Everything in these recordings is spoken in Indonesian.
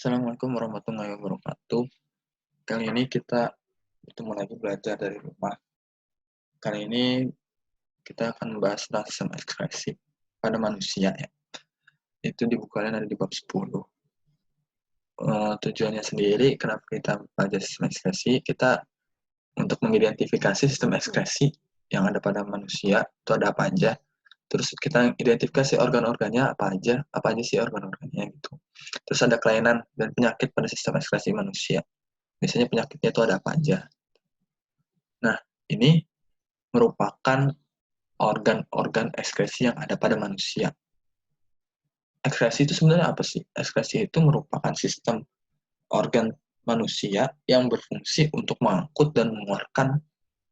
Assalamualaikum warahmatullahi wabarakatuh. Kali ini kita bertemu lagi belajar dari rumah. Kali ini kita akan membahas tentang sistem ekspresi pada manusia ya. Itu di buku kalian ada di bab 10. Tujuannya sendiri kenapa kita belajar sistem ekspresi, kita untuk mengidentifikasi sistem ekspresi yang ada pada manusia, itu ada apa aja. Terus kita identifikasi organ-organnya apa aja sih organ-organnya gitu. Terus ada kelainan dan penyakit pada sistem ekspresi manusia. Biasanya penyakitnya itu ada apa aja. Nah, ini merupakan organ-organ ekskresi yang ada pada manusia. Ekskresi itu sebenarnya apa sih? Ekskresi itu merupakan sistem organ manusia yang berfungsi untuk mengangkut dan mengeluarkan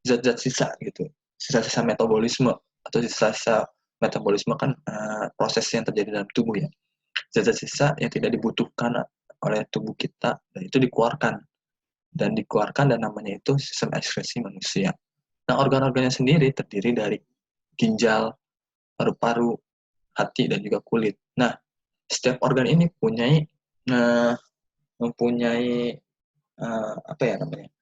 zat-zat sisa gitu. Sisa-sisa metabolisme atau sisa-sisa metabolisme kan proses yang terjadi dalam tubuh ya. Zat-zat sisa yang tidak dibutuhkan oleh tubuh kita dan itu dikeluarkan dan namanya itu sistem ekskresi manusia. Nah, organ-organnya sendiri terdiri dari ginjal, paru-paru, hati, dan juga kulit. Nah, setiap organ ini mempunyai apa ya namanya?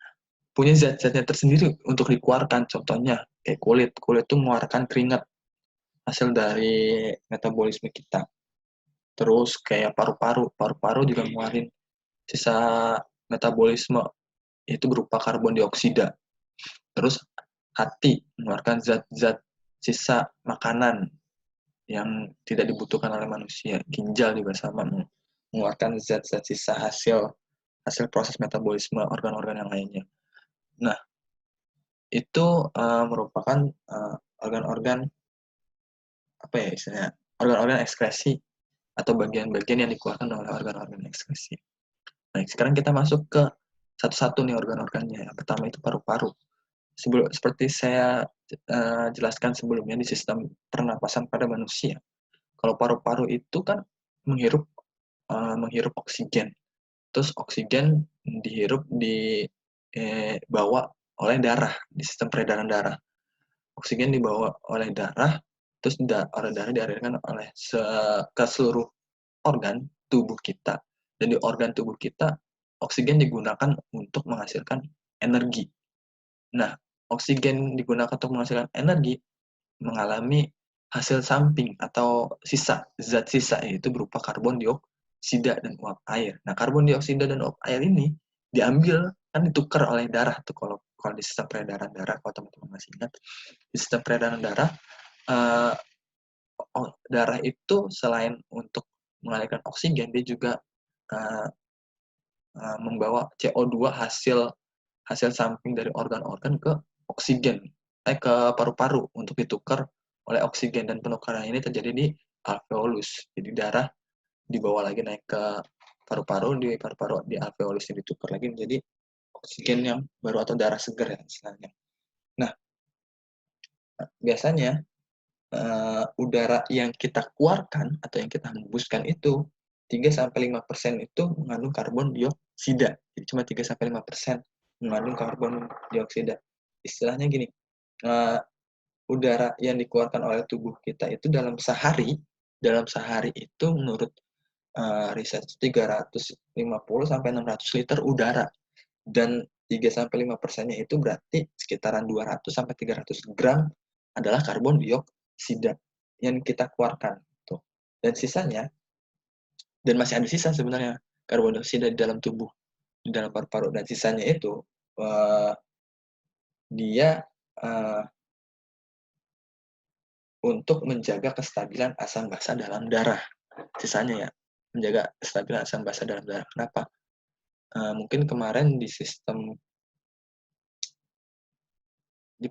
Punya zat-zatnya tersendiri untuk dikeluarkan. Contohnya kayak kulit itu mengeluarkan keringat hasil dari metabolisme kita. Terus kayak paru-paru juga mengeluarkan sisa metabolisme itu berupa karbon dioksida. Terus hati mengeluarkan zat-zat sisa makanan yang tidak dibutuhkan oleh manusia. Ginjal juga sama mengeluarkan zat-zat sisa hasil proses metabolisme organ-organ yang lainnya. Nah, itu merupakan organ-organ apa ya istilahnya? Organ-organ ekskresi atau bagian-bagian yang dikeluarkan oleh organ-organ ekskresi. Nah, sekarang kita masuk ke satu-satu nih organ-organnya. Yang pertama itu paru-paru. Seperti saya jelaskan sebelumnya di sistem pernapasan pada manusia. Kalau paru-paru itu kan menghirup oksigen. Terus oksigen dibawa oleh darah di sistem peredaran darah. Oksigen dibawa oleh darah, terus oleh darah dialirkan ke seluruh organ tubuh kita. Dan di organ tubuh kita, oksigen digunakan untuk menghasilkan energi. Nah, oksigen digunakan untuk menghasilkan energi mengalami hasil samping atau zat sisa yaitu berupa karbon dioksida dan uap air. Nah, karbon dioksida dan uap air ini diambil kan ditukar oleh darah tuh kalau di sistem peredaran darah, kalau teman-teman masih ingat di sistem peredaran darah darah itu selain untuk mengalirkan oksigen dia juga membawa CO2 hasil samping dari organ-organ ke ke paru-paru untuk ditukar oleh oksigen, dan penukaran ini terjadi di alveolus. Jadi darah dibawa lagi naik ke paru-paru, di alveolus ditukar lagi menjadi oksigen yang baru atau darah segar ya istilahnya. Nah, biasanya udara yang kita keluarkan atau yang kita hembuskan itu 3-5% itu mengandung karbon dioksida. Jadi cuma 3-5% mengandung karbon dioksida. Istilahnya gini, udara yang dikeluarkan oleh tubuh kita itu dalam sehari itu menurut riset 350-600 liter udara, dan 3-5%-nya itu berarti sekitaran 200-300 gram adalah karbon dioksida yang kita keluarkan tuh. Dan sisanya, dan masih ada sisa sebenarnya karbon dioksida di dalam tubuh, di dalam paru-paru, dan sisanya itu dia untuk menjaga kestabilan asam basa dalam darah. Sisanya ya, menjaga kestabilan asam basa dalam darah. Kenapa? Mungkin kemarin di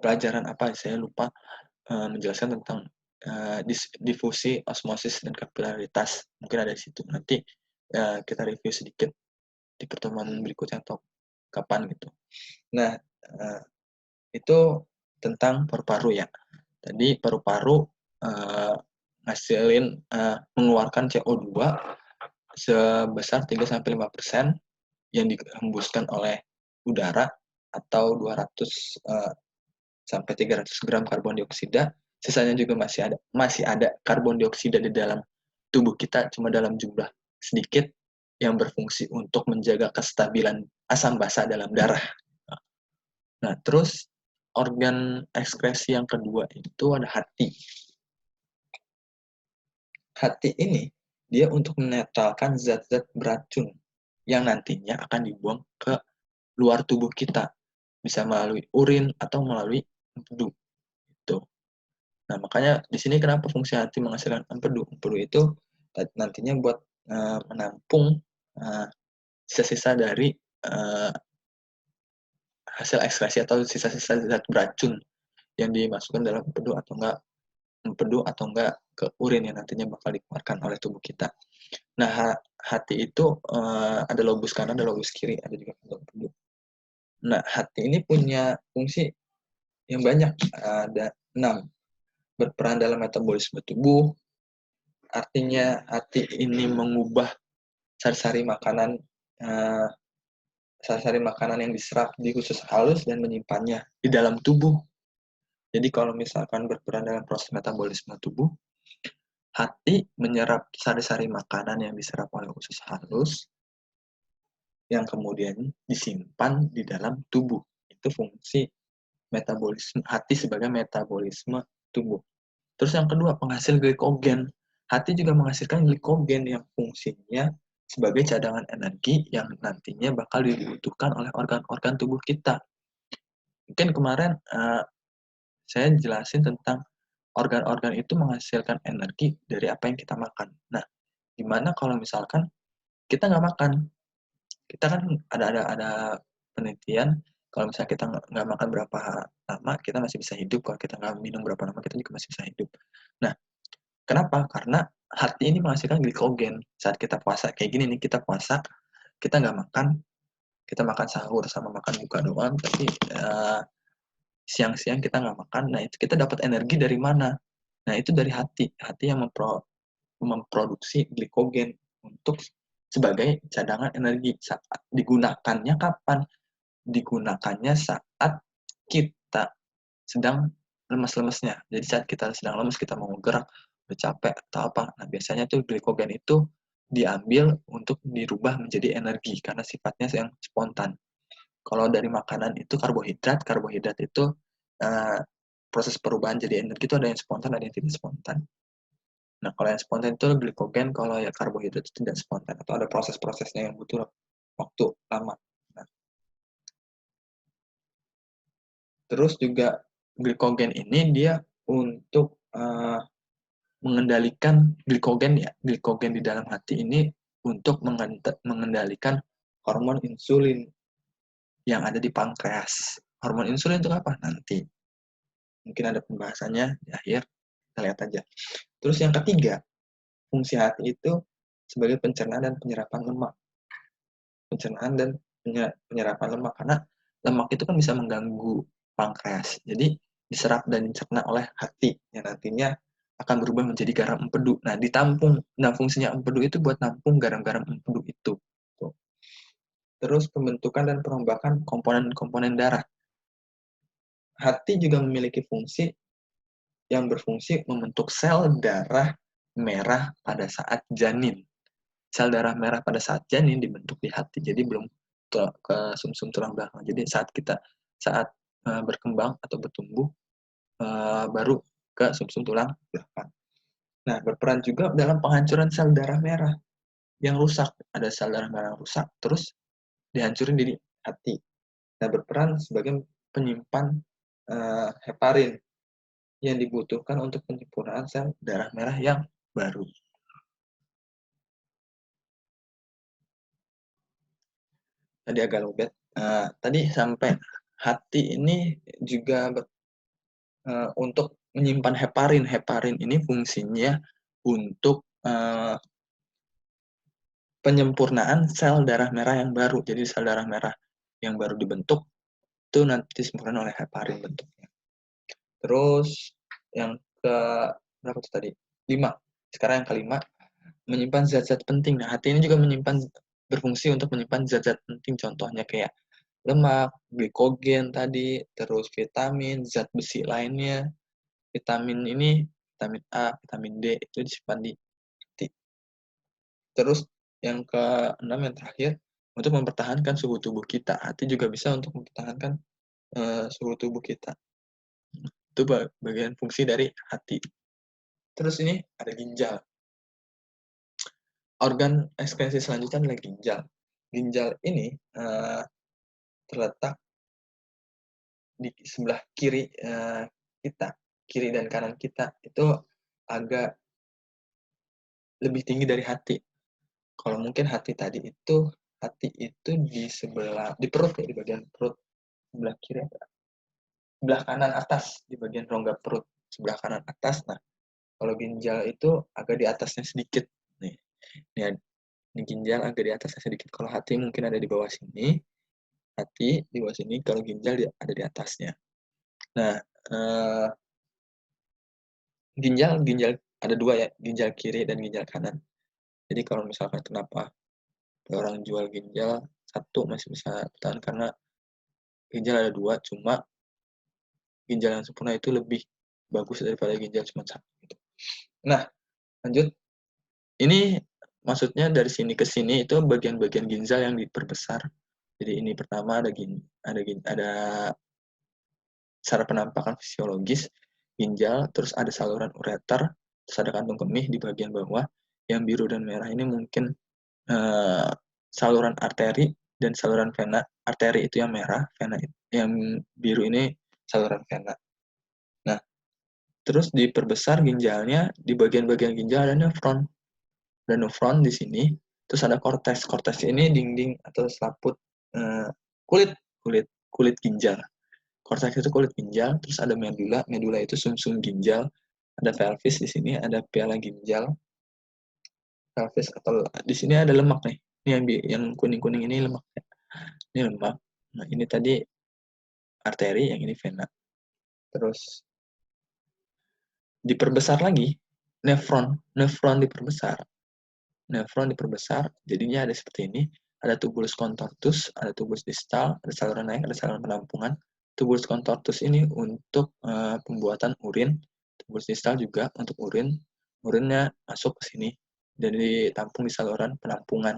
pelajaran apa, saya lupa menjelaskan tentang difusi, osmosis, dan kapilaritas. Mungkin ada di situ. Nanti kita review sedikit di pertemuan berikutnya atau kapan gitu. Nah, itu tentang paru-paru ya. Tadi paru-paru mengeluarkan CO2 sebesar 3-5% yang dihembuskan oleh udara atau 200-300 gram karbon dioksida. Sisanya juga masih ada karbon dioksida di dalam tubuh kita, cuma dalam jumlah sedikit yang berfungsi untuk menjaga kestabilan asam basa dalam darah. Nah, terus organ ekskresi yang kedua itu ada hati. Hati ini dia untuk menetralkan zat-zat beracun yang nantinya akan dibuang ke luar tubuh kita, bisa melalui urin atau melalui empedu. Itu. Nah, makanya di sini kenapa fungsi hati menghasilkan empedu? Empedu itu nantinya buat menampung sisa-sisa dari hasil ekskresi atau sisa-sisa zat beracun yang dimasukkan dalam empedu atau enggak ke urin yang nantinya bakal dikeluarkan oleh tubuh kita. Nah, hati itu ada lobus kanan, ada lobus kiri, ada juga empedu. Nah, hati ini punya fungsi yang banyak, ada 6. Berperan dalam metabolisme tubuh, artinya hati ini mengubah sari-sari makanan yang diserap di usus halus dan menyimpannya di dalam tubuh. Jadi kalau misalkan berperan dalam proses metabolisme tubuh, hati menyerap sari-sari makanan yang diserap oleh usus halus yang kemudian disimpan di dalam tubuh. Itu fungsi metabolisme hati sebagai metabolisme tubuh. Terus yang kedua, penghasil glikogen. Hati juga menghasilkan glikogen yang fungsinya sebagai cadangan energi yang nantinya bakal dibutuhkan oleh organ-organ tubuh kita. Mungkin kemarin saya jelasin tentang organ-organ itu menghasilkan energi dari apa yang kita makan. Nah, gimana kalau misalkan kita nggak makan? Kita kan ada penelitian, kalau misalnya kita nggak makan berapa lama, kita masih bisa hidup. Kalau kita nggak minum berapa lama, kita juga masih bisa hidup. Nah, kenapa? Karena hati ini menghasilkan glikogen. Saat kita puasa, kayak gini nih, kita puasa, kita nggak makan, kita makan sahur sama makan buka doang, tapi siang-siang kita nggak makan, nah itu kita dapat energi dari mana? Nah, itu dari hati. Hati yang memproduksi glikogen untuk sebagai cadangan energi. Saat digunakannya kapan? Digunakannya saat kita sedang lemas-lemesnya. Jadi saat kita sedang lemes, kita mau gerak, udah capek atau apa. Nah, biasanya tuh glikogen itu diambil untuk dirubah menjadi energi karena sifatnya yang spontan. Kalau dari makanan itu karbohidrat, karbohidrat itu proses perubahan jadi energi itu ada yang spontan, ada yang tidak spontan. Nah, kalau yang spontan itu glikogen, kalau ya karbohidrat itu tidak spontan atau ada proses-prosesnya yang butuh waktu lama. Nah, terus juga glikogen ini dia untuk mengendalikan glikogen di dalam hati ini untuk mengendalikan hormon insulin yang ada di pankreas. Hormon insulin itu apa? Nanti mungkin ada pembahasannya di akhir, kita lihat aja. Terus yang ketiga, fungsi hati itu sebagai pencernaan dan penyerapan lemak. Pencernaan dan penyerapan lemak, karena lemak itu kan bisa mengganggu pankreas. Jadi diserap dan dicerna oleh hati yang nantinya akan berubah menjadi garam empedu. Nah, ditampung. Nah, fungsinya empedu itu buat nampung garam-garam empedu itu. Tuh. Terus pembentukan dan perombakan komponen-komponen darah. Hati juga memiliki fungsi yang berfungsi membentuk sel darah merah pada saat janin. Sel darah merah pada saat janin dibentuk di hati, jadi belum ke sumsum tulang belakang. Jadi saat berkembang atau bertumbuh baru ke sumsum tulang belakang. Nah, berperan juga dalam penghancuran sel darah merah yang rusak. Ada sel darah merah yang rusak, terus dihancurin di hati. Nah, berperan sebagai penyimpan heparin yang dibutuhkan untuk penyempurnaan sel darah merah yang baru. Tadi agak lobet. Tadi sampai hati ini juga untuk menyimpan heparin. Heparin ini fungsinya untuk penyempurnaan sel darah merah yang baru. Jadi sel darah merah yang baru dibentuk itu nanti disempurnakan oleh heparin bentuknya. Terus yang ke berapa itu tadi? 5. Sekarang yang kelima, menyimpan zat-zat penting. Nah, hati ini juga berfungsi untuk menyimpan zat-zat penting. Contohnya kayak lemak, glikogen tadi, terus vitamin, zat besi lainnya. Vitamin ini, vitamin A, vitamin D itu disimpan di hati. Terus yang keenam yang terakhir untuk mempertahankan suhu tubuh kita. Hati juga bisa untuk mempertahankan suhu tubuh kita. Itu bagian fungsi dari hati. Terus ini ada ginjal. Organ ekskresi selanjutnya adalah ginjal. Ginjal ini terletak di sebelah kiri kita, kiri dan kanan kita itu agak lebih tinggi dari hati. Kalau mungkin hati itu di sebelah, di perut ya, di bagian perut sebelah kiri, sebelah kanan atas, di bagian rongga perut sebelah kanan atas. Nah, kalau ginjal itu agak di atasnya sedikit. Nih, ini ginjal agak di atasnya sedikit. Kalau hati mungkin ada di bawah sini, hati di bawah sini, kalau ginjal ada di atasnya. Nah, ginjal ada dua ya, ginjal kiri dan ginjal kanan. Jadi kalau misalkan kenapa orang jual ginjal satu masih bisa bertahan karena ginjal ada dua, cuma ginjal yang sempurna itu lebih bagus daripada ginjal cuma satu. Nah, lanjut. Ini maksudnya dari sini ke sini itu bagian-bagian ginjal yang diperbesar. Jadi ini pertama ada secara penampakan fisiologis ginjal, terus ada saluran ureter, terus ada kantung kemih di bagian bawah. Yang biru dan merah ini mungkin saluran arteri dan saluran vena. Arteri itu yang merah, vena yang biru ini saluran vena. Nah, terus diperbesar ginjalnya, di bagian-bagian ginjal ada nefron. Dan nefron di sini, terus ada korteks. Korteks ini dinding atau selaput kulit ginjal. Korteks itu kulit ginjal, terus ada medula. Medula itu sumsum ginjal. Ada pelvis di sini, ada piala ginjal. Pelvis atau di sini ada lemak nih. Ini yang kuning-kuning ini lemak. Ini lemak. Nah, ini tadi arteri, yang ini vena. Terus diperbesar lagi, nefron diperbesar. Nefron diperbesar, jadinya ada seperti ini. Ada tubulus contortus, ada tubulus distal, ada saluran naik, ada saluran penampungan. Tubulus contortus ini untuk pembuatan urin. Tubulus distal juga untuk urin. Urinnya masuk ke sini dan ditampung di saluran penampungan.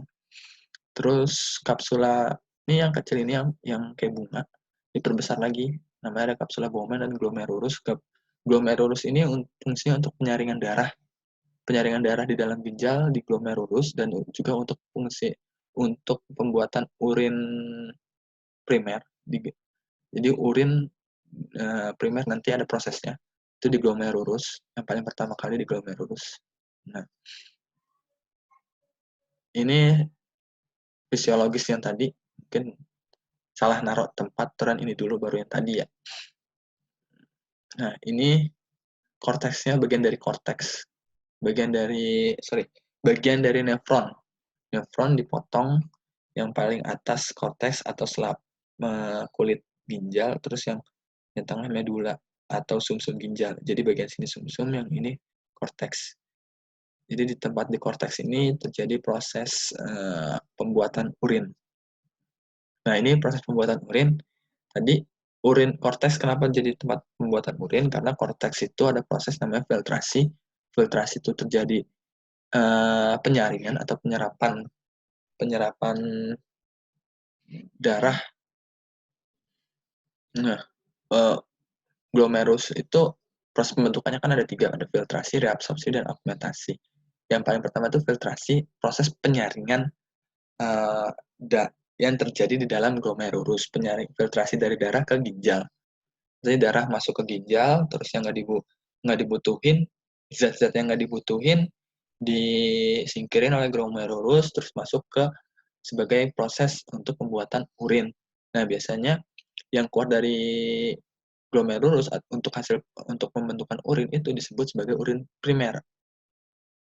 Terus kapsula ini yang kecil ini yang kayak bunga diperbesar lagi. Namanya ada kapsula Bowman dan glomerulus. Glomerulus ini fungsinya untuk penyaringan darah. Penyaringan darah di dalam ginjal di glomerulus dan juga untuk fungsi untuk pembuatan urin primer. Jadi urin primer nanti ada prosesnya. Itu di glomerulus, yang paling pertama kali di glomerulus. Nah, ini fisiologis yang tadi, mungkin salah naruh tempat turan ini dulu baru yang tadi ya. Nah, ini korteksnya bagian dari korteks. Bagian dari nefron. Nefron dipotong yang paling atas korteks atau selap kulit ginjal, terus yang tengah medula atau sumsum ginjal. Jadi bagian sini sumsum, yang ini korteks. Jadi di tempat di korteks ini terjadi proses pembuatan urin. Nah, ini proses pembuatan urin. Tadi urin korteks kenapa jadi tempat pembuatan urin? Karena korteks itu ada proses namanya filtrasi. Filtrasi itu terjadi penyaringan atau penyerapan darah. Nah, glomerulus itu proses pembentukannya kan ada 3, ada filtrasi, reabsorpsi, dan augmentasi. Yang paling pertama itu filtrasi, proses penyaringan yang terjadi di dalam glomerulus, filtrasi dari darah ke ginjal. Jadi darah masuk ke ginjal, terus yang nggak dibutuhin, zat-zat yang nggak dibutuhin disingkirin oleh glomerulus, terus masuk ke sebagai proses untuk pembuatan urin. Nah, biasanya yang keluar dari glomerulus untuk pembentukan urin itu disebut sebagai urin primer.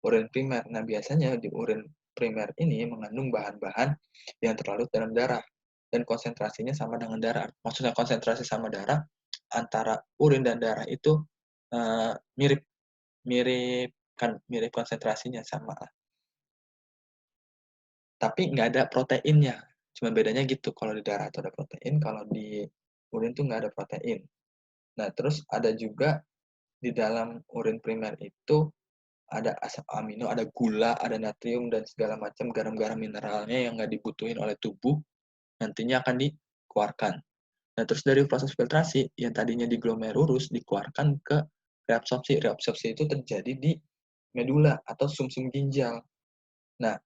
Urin primer. Nah, biasanya di urin primer ini mengandung bahan-bahan yang terlarut dalam darah dan konsentrasinya sama dengan darah. Maksudnya konsentrasi sama darah antara urin dan darah itu mirip konsentrasinya sama. Tapi nggak ada proteinnya. Cuma bedanya gitu, kalau di darah itu ada protein, kalau di urin tuh nggak ada protein. Nah, terus ada juga di dalam urin primer itu ada asam amino, ada gula, ada natrium, dan segala macam garam-garam mineralnya yang nggak dibutuhin oleh tubuh, nantinya akan dikeluarkan. Nah, terus dari proses filtrasi, yang tadinya di glomerulus dikeluarkan ke reabsorpsi. Reabsorpsi itu terjadi di medula atau sumsum ginjal. Nah,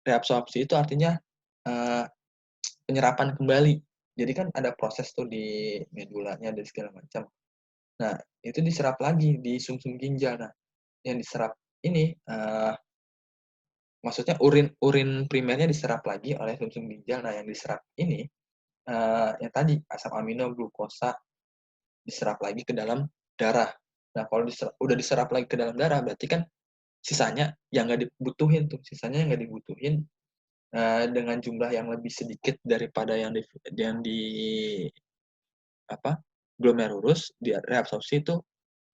reabsorpsi itu artinya penyerapan kembali. Jadi kan ada proses tuh di medulanya dan segala macam. Nah, itu diserap lagi di sumsum ginjal. Nah, yang diserap ini maksudnya urin primernya diserap lagi oleh sumsum ginjal. Nah, yang diserap ini yang tadi asam amino, glukosa diserap lagi ke dalam darah. Nah, kalau udah diserap lagi ke dalam darah, berarti kan sisanya yang nggak dibutuhin tuh, sisanya yang nggak dibutuhin dengan jumlah yang lebih sedikit daripada yang di apa glomerulus, di reabsorpsi itu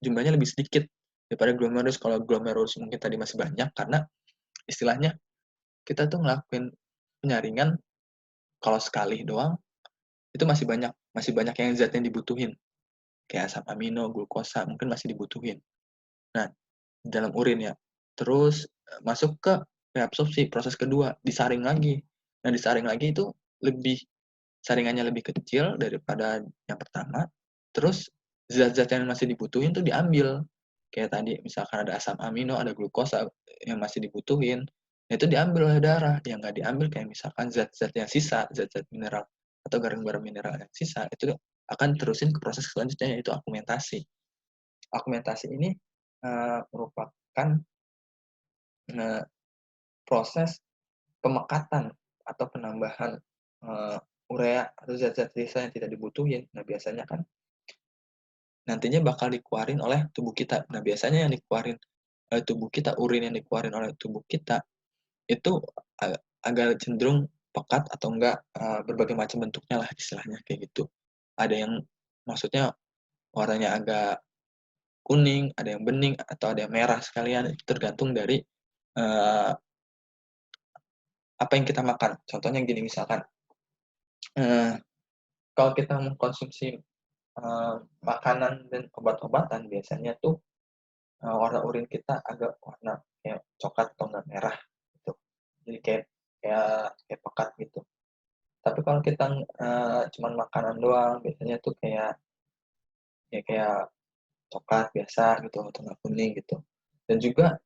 jumlahnya lebih sedikit daripada glomerulus. Kalau glomerulus mungkin tadi masih banyak, karena istilahnya kita tuh ngelakuin penyaringan kalau sekali doang itu masih banyak yang zat yang dibutuhin, kayak asam amino, glukosa mungkin masih dibutuhin. Nah, dalam urin ya. Terus masuk ke reabsorpsi, proses kedua, disaring lagi. Nah, disaring lagi itu saringannya lebih kecil daripada yang pertama. Terus zat-zat yang masih dibutuhin tuh diambil. Kayak tadi misalkan ada asam amino, ada glukosa yang masih dibutuhin. Nah, itu diambil oleh darah. Yang nggak diambil kayak misalkan zat-zat yang sisa, zat-zat mineral atau garam-garam mineral yang sisa, itu akan terusin ke proses selanjutnya, yaitu akumentasi. Akumentasi ini merupakan proses pemekatan atau penambahan urea atau zat-zat sisa yang tidak dibutuhin. Nah, biasanya kan nantinya bakal dikeluarin oleh tubuh kita. Nah, biasanya yang dikeluarin oleh tubuh kita, urin yang dikeluarin oleh tubuh kita, itu agak cenderung pekat atau enggak berbagai macam bentuknya lah istilahnya kayak gitu. Ada yang maksudnya warnanya agak kuning, ada yang bening, atau ada yang merah sekalian. Itu tergantung dari apa yang kita makan. Contohnya gini, misalkan kalau kita mengkonsumsi makanan dan obat-obatan, biasanya tuh warna urin kita agak warna kayak coklat atau enggak merah gitu. Jadi kayak pekat gitu. Tapi kalau kita cuman makanan doang, biasanya tuh kayak coklat biasa gitu atau nggak kuning gitu. Dan juga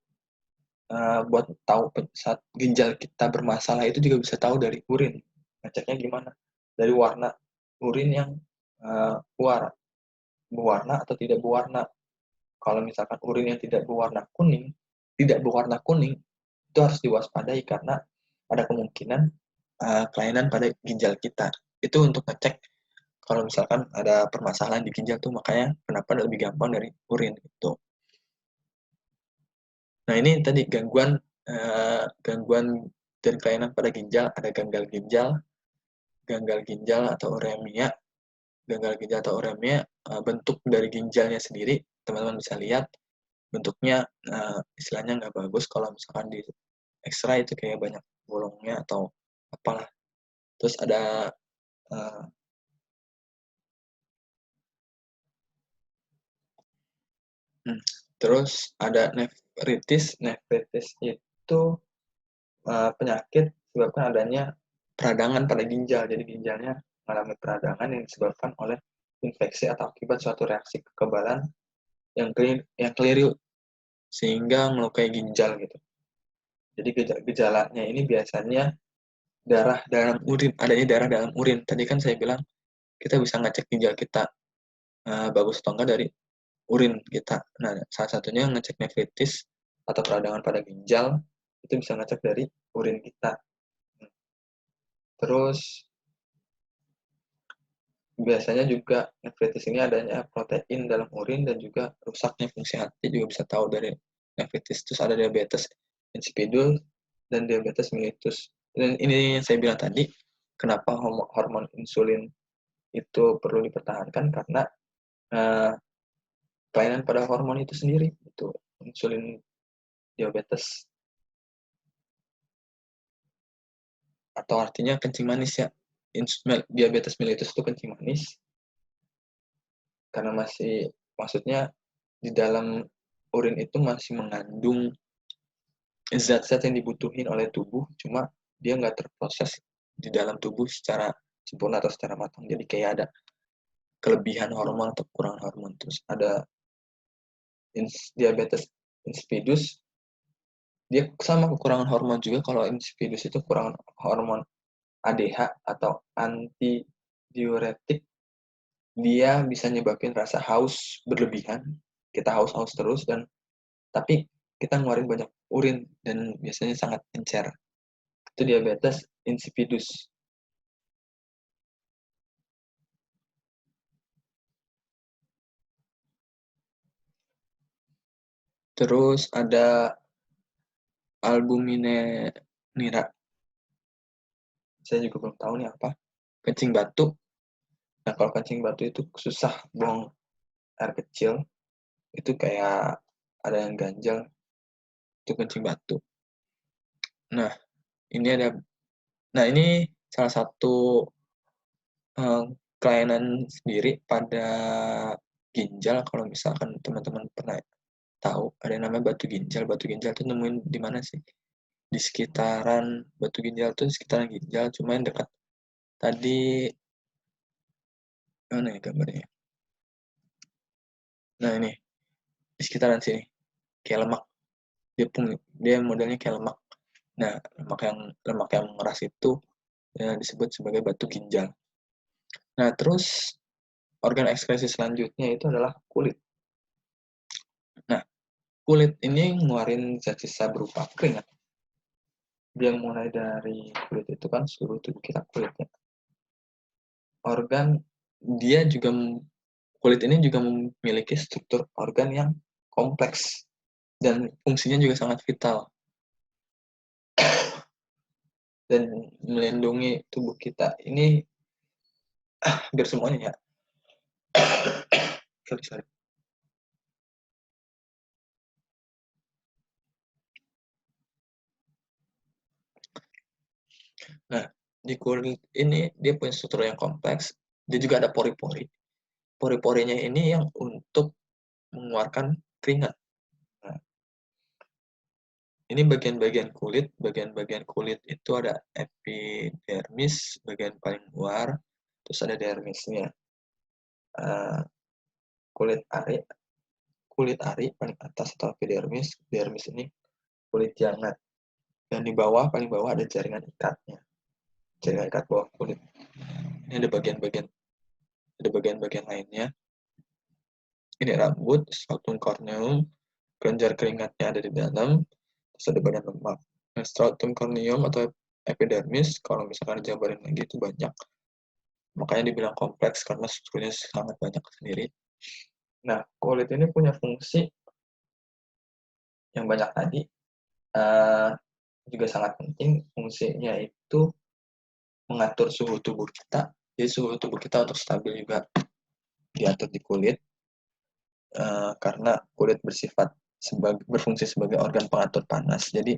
buat tahu saat ginjal kita bermasalah itu juga bisa tahu dari urin. Ngeceknya gimana? Dari warna urin yang berwarna atau tidak berwarna. Kalau misalkan urin yang tidak berwarna kuning, itu harus diwaspadai karena ada kemungkinan kelainan pada ginjal kita. Itu untuk ngecek kalau misalkan ada permasalahan di ginjal tuh, makanya kenapa lebih gampang dari urin itu. Nah, ini tadi gangguan dan kelainan pada ginjal, ada gagal ginjal atau uremia. Gagal ginjal atau uremia, bentuk dari ginjalnya sendiri, teman-teman bisa lihat bentuknya istilahnya nggak bagus. Kalau misalkan di X-ray itu kayak banyak bolongnya atau apalah. Terus ada uh, terus ada nefritis. Nefritis itu penyakit disebabkan adanya peradangan pada ginjal. Jadi ginjalnya mengalami peradangan yang disebabkan oleh infeksi atau akibat suatu reaksi kekebalan yang keliru sehingga melukai ginjal gitu. Jadi gejalanya ini biasanya adanya darah dalam urin. Tadi kan saya bilang kita bisa ngecek ginjal kita bagus atau enggak dari urin kita. Nah, salah satunya ngecek nefritis atau peradangan pada ginjal, itu bisa ngecek dari urin kita. Terus biasanya juga nefritis ini adanya protein dalam urin dan juga rusaknya fungsi hati juga bisa tahu dari nefritis. Terus ada diabetes insipidus dan diabetes mellitus. Dan ini yang saya bilang tadi, kenapa hormon insulin itu perlu dipertahankan, karena kelainan pada hormon itu sendiri, itu insulin diabetes, atau artinya kencing manis ya. Diabetes mellitus itu kencing manis karena maksudnya di dalam urin itu masih mengandung zat-zat yang dibutuhin oleh tubuh, cuma dia nggak terproses di dalam tubuh secara sempurna atau secara matang. Jadi kayak ada kelebihan hormon atau kurang hormon. Terus ada diabetes insipidus, dia sama kekurangan hormon juga. Kalau insipidus itu kurang hormon ADH atau anti diuretik, dia bisa nyebabin rasa haus berlebihan, kita haus-haus terus, dan tapi kita ngeluarin banyak urin dan biasanya sangat encer. Itu diabetes insipidus. Terus ada albuminura, saya juga belum tahu nih apa. Kencing batu. Nah, kalau kencing batu itu susah buang air kecil, itu kayak ada yang ganjal, itu kencing batu. Nah, ini ada, nah ini salah satu kelainan sendiri pada ginjal. Kalau misalkan teman-teman pernah tahu ada yang namanya batu ginjal. Batu ginjal tuh nemuin di mana sih? Di sekitaran batu ginjal tuh sekitaran ginjal, cuma yang dekat tadi, mana ya gambarnya? Nah ini di sekitaran sini kayak lemak. Dia modelnya kayak lemak. Nah, lemak yang mengeras itu ya, disebut sebagai batu ginjal. Nah, terus organ ekskresi selanjutnya itu adalah kulit. Nah, kulit ini ngeluarin zat sisa berupa keringat. Dia mulai dari kulit itu kan seluruh tubuh kita kulitnya. Organ dia juga kulit ini juga memiliki struktur organ yang kompleks dan fungsinya juga sangat vital dan melindungi tubuh kita. Ini hampir semuanya ya. Sorry. Nah, di kulit ini dia punya struktur yang kompleks. Dia juga ada pori-pori. Pori-porinya ini yang untuk mengeluarkan keringat. Nah, ini bagian-bagian kulit. Bagian-bagian kulit itu ada epidermis, bagian paling luar. Terus ada dermisnya. Uh, kulit ari, kulit ari paling atas atau epidermis. Dermis ini kulit jangat. Dan di bawah, paling bawah ada jaringan ikatnya. Jaringan ikat bawah kulit. Ini ada bagian-bagian lainnya. Ini rambut, stratum corneum, kelenjar keringatnya ada di dalam, terus ada badan lemak. Nah, stratum corneum atau epidermis, kalau misalkan dijabarin lagi itu banyak. Makanya dibilang kompleks karena strukturnya sangat banyak sendiri. Nah, kulit ini punya fungsi yang banyak tadi, juga sangat penting. Fungsinya itu mengatur suhu tubuh kita. Jadi suhu tubuh kita untuk stabil juga diatur di kulit, karena kulit berfungsi sebagai organ pengatur panas. Jadi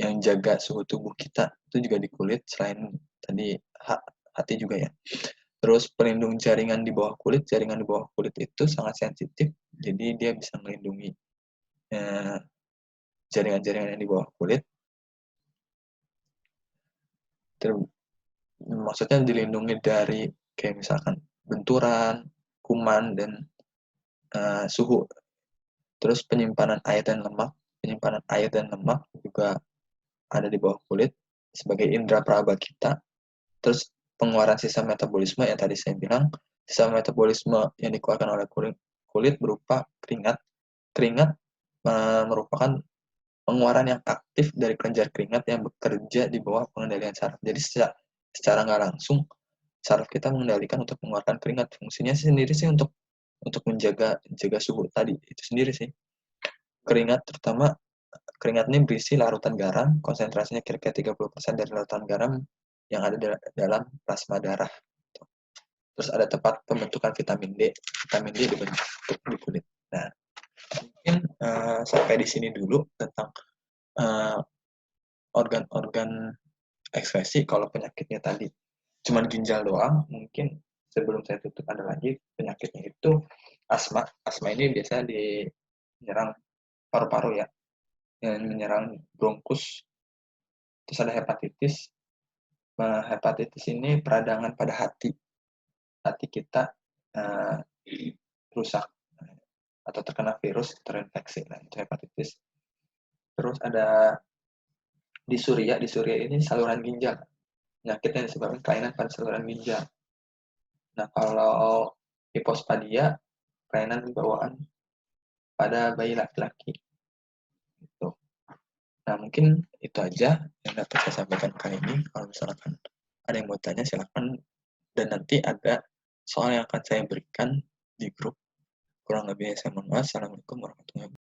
yang jaga suhu tubuh kita itu juga di kulit, selain tadi hati juga ya. Terus pelindung jaringan di bawah kulit itu sangat sensitif, jadi dia bisa melindungi jaringan-jaringan yang di bawah kulit. Maksudnya dilindungi dari kayak misalkan benturan, kuman, dan suhu. Terus penyimpanan air dan lemak juga ada di bawah kulit sebagai indera peraba kita. Terus pengeluaran sisa metabolisme yang tadi saya bilang, sisa metabolisme yang dikeluarkan oleh kulit berupa keringat. Keringat merupakan pengeluaran yang aktif dari kelenjar keringat yang bekerja di bawah pengendalian saraf. Jadi secara nggak langsung saraf kita mengendalikan untuk mengeluarkan keringat. Fungsinya sendiri sih untuk menjaga suhu tadi itu sendiri sih. Terutama keringat ini berisi larutan garam, konsentrasinya kira-kira 30% dari larutan garam yang ada dalam plasma darah. Terus ada tempat pembentukan vitamin D. Vitamin D dibentuk di kulit. Nah, mungkin sampai di sini dulu tentang organ-organ ekskresi. Kalau penyakitnya tadi cuma ginjal doang, mungkin sebelum saya tutup ada lagi penyakitnya itu asma. Asma ini biasa menyerang paru-paru ya, yang menyerang bronkus. Terus ada hepatitis. Hepatitis ini peradangan pada hati kita rusak atau terkena virus, terinfeksi. Nah, itu hepatitis. Terus ada disuria ini saluran ginjal. Penyakit yang disebabkan kelainan pada saluran ginjal. Nah, kalau hipospadia, kelainan bawaan pada bayi laki-laki. Gitu. Nah, mungkin itu aja yang dapat saya sampaikan kali ini. Kalau misalkan ada yang mau tanya, silakan. Dan nanti ada soal yang akan saya berikan di grup. Kurang lebihnya saya mohon maaf. Assalamualaikum warahmatullahi wabarakatuh.